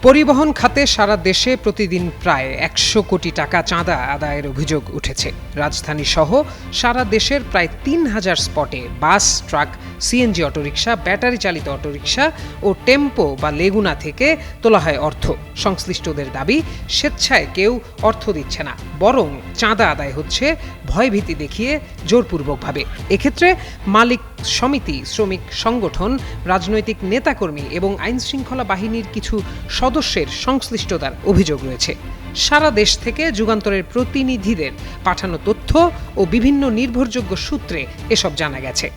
পরিবহন খাতে সারা দেশে প্রতিদিন প্রায় ১০০ কোটি টাকা চাঁদা আদায়ের অভিযোগ উঠেছে। রাজধানী সহ সারা দেশের প্রায় ৩,০০০ স্পটে বাস, ট্রাক, সিএনজি অটোরিকশা, ব্যাটারি চালিত অটোরিকশা ও টেম্পো বা লেগুনা থেকে তোলা হয় অর্থ। সংশ্লিষ্টদের দাবি, স্বেচ্ছায় কেউ অর্থ দিচ্ছে না, বরং চাঁদা আদায় হচ্ছে ভয়ভীতি দেখিয়ে জোরপূর্বকভাবে। এক্ষেত্রে মালিক সমিতি, শ্রমিক সংগঠন, রাজনৈতিক নেতাকর্মী এবং আইনশৃঙ্খলা বাহিনীর কিছু সদস্যের সংশ্লিষ্টতার অভিযোগ রয়েছে। সারা দেশ থেকে যুগান্তরের প্রতিনিধিদের পাঠানো তথ্য ও বিভিন্ন নির্ভরযোগ্য সূত্রে এসব জানা গেছে।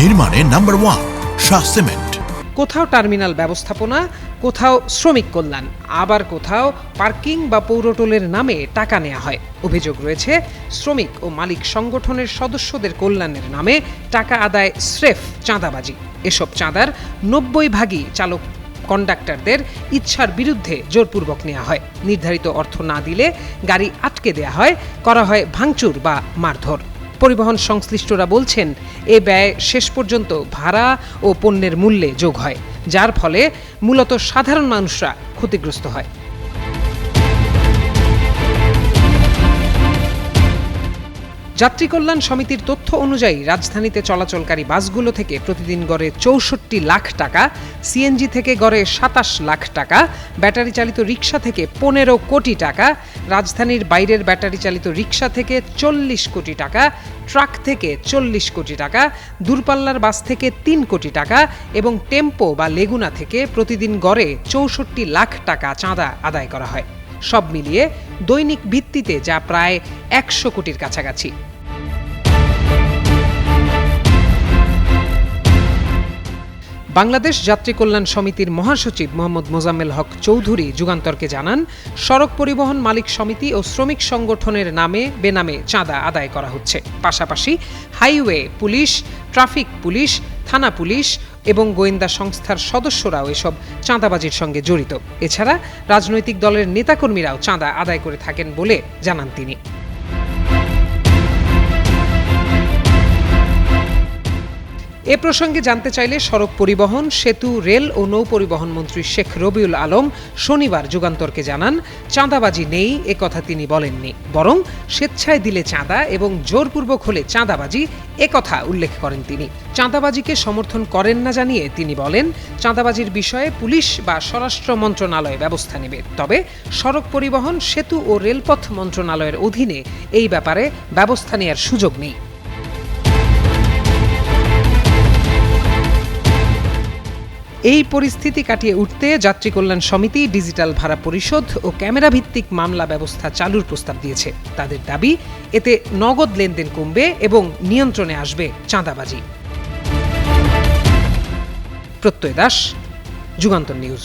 নির্মাণে নাম্বার 1 শাহ সিমেন্ট। কোথাও টার্মিনাল ব্যবস্থাপনা, কোথাও শ্রমিক কল্যাণ, আবার কোথাও পার্কিং বা পৌরটোলের নামে টাকা নেওয়া হয়। অভিযোগ রয়েছে শ্রমিক ও মালিক সংগঠনের সদস্যদের কল্যাণের নামে টাকা আদায় স্রেফ চাঁদাবাজি। এসব চাঁদার ৯০ ভাগই চালক কন্ডাক্টরদের ইচ্ছার বিরুদ্ধে জোরপূর্বক নেওয়া হয়। নির্ধারিত অর্থ না দিলে গাড়ি আটকে দেওয়া হয়, করা হয় ভাঙচুর বা মারধর। পরিবহন সংশ্লিষ্টরা বলছেন, এ ব্যয় শেষ পর্যন্ত ভাড়া ও পণ্যের মূল্যে যোগ হয়, যার ফলে মূলত সাধারণ মানুষরা ক্ষতিগ্রস্ত হয়। যাত্রী কল্যাণ সমিতির তথ্য অনুযায়ী রাজধানীতে চলাচলকারী বাসগুলো থেকে প্রতিদিন গড়ে ৬৪ লাখ টাকা, সিএনজি থেকে গড়ে ২৭ লাখ টাকা, ব্যাটারি চালিত রিকশা থেকে ১৫ কোটি টাকা, রাজধানীর বাইরের ব্যাটারি চালিত রিকশা থেকে ৪০ কোটি টাকা, ট্রাক থেকে ৪০ কোটি টাকা, দূরপাল্লার বাস থেকে ৩ কোটি টাকা এবং টেম্পো বা লেগুনা থেকে প্রতিদিন গড়ে ৬৪ লাখ টাকা চাঁদা আদায় করা হয়। সব মিলিয়ে দৈনিক ভিত্তিতে যা প্রায় ১০০ কোটির কাছাকাছি। বাংলাদেশ যাত্রী কল্যাণ সমিতির মহাসচিব মোহাম্মদ মোজাম্মেল হক চৌধুরী যুগান্তরকে জানান, সড়ক পরিবহন মালিক সমিতি ও শ্রমিক সংগঠনের নামে বেনামে চাঁদা আদায় করা হচ্ছে। পাশাপাশি হাইওয়ে পুলিশ, ট্রাফিক পুলিশ, থানা পুলিশ এবং গোয়েন্দা সংস্থার সদস্যরাও এসব চাঁদাবাজির সঙ্গে জড়িত। এছাড়া রাজনৈতিক দলের নেতাকর্মীরাও চাঁদা আদায় করে থাকেন বলে জানান তিনি। এ প্রসঙ্গে জানতে চাইলে সড়ক পরিবহন, সেতু, রেল ও নৌ পরিবহন মন্ত্রী শেখ রবিউল আলম শনিবার যুগান্তরকে জানান, চাঁদাবাজি নেই এ কথা তিনি বলেননি, বরং স্বেচ্ছায় দিলে চাঁদা এবং জোরপূর্বক হলে চাঁদাবাজি এ কথা উল্লেখ করেন তিনি। চাঁদাবাজিকে সমর্থন করেন না জানিয়ে তিনি বলেন, চাঁদাবাজির বিষয়ে পুলিশ বা স্বরাষ্ট্র মন্ত্রণালয় ব্যবস্থা নেবে, তবে সড়ক পরিবহন, সেতু ও রেলপথ মন্ত্রণালয়ের অধীনে এই ব্যাপারে ব্যবস্থা নেওয়ার সুযোগ নেই। এই পরিস্থিতি কাটিয়ে উঠতে যাত্রী কল্যাণ সমিতি ডিজিটাল ভাড়া পরিশোধ ও ক্যামেরা ভিত্তিক মামলা ব্যবস্থা চালুর প্রস্তাব দিয়েছে। তাদের দাবি, এতে নগদ লেনদেন কমবে এবং নিয়ন্ত্রণে আসবে চাঁদাবাজি। প্রত্যয় দাস, যুগান্তর নিউজ।